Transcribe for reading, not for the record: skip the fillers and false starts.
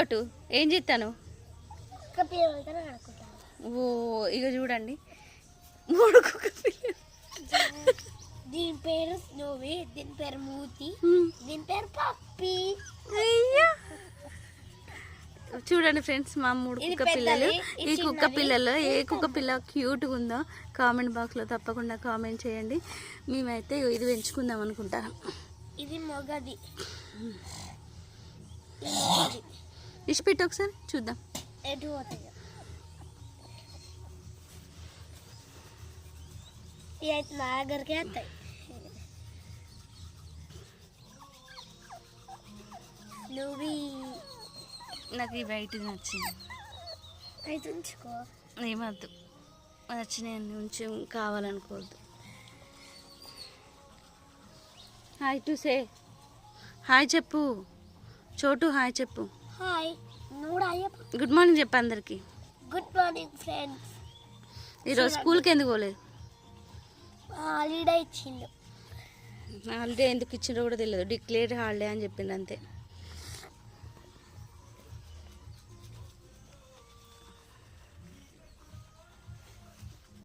చోటు ఏం చేస్తాను ఓ ఇక చూడండి 3 కుక్క పిల్లలు. దీని పేరు స్నోవి, దీని పేరు మూతి, దీని పేరు పప్పి. అయ్యా చూడండి ఫ్రెండ్స్, మా 3 కుక్క పిల్లలు. ఈ కుక్క పిల్లలు ఏ కుక్క పిల్ల క్యూట్గా ఉందో కామెంట్ బాక్స్లో తప్పకుండా కామెంట్ చేయండి. మేమైతే ఇది పెంచుకుందాం అనుకుంటాం. ఇది మొగది. ఇచ్చిపెట్టి ఒకసారి చూద్దాం. ఎటు పోతాయి అయితే నా దగ్గరికి వస్తాయి. నువ్వు నాకు ఈ వైట్ నచ్చింది. అయితే ఉంచుకో. ఏమద్దు, నచ్చినాయి ఉంచి కావాలనుకోవద్దు. హాయ్ టు సే, హాయ్ చెప్పు చోటు, హాయ్ చెప్పు. హాయ్, నువ్వు గుడ్ మార్నింగ్ చెప్పు అందరికి. Good morning friends. ఈరోజు స్కూల్కి ఎందుకు పోలేదు? హాలిడే ఇచ్చిండు. హాలిడే ఎందుకు ఇచ్చిండ్రో కూడా తెలియదు, డిక్లేర్ హాలిడే అని చెప్పింది అంతే.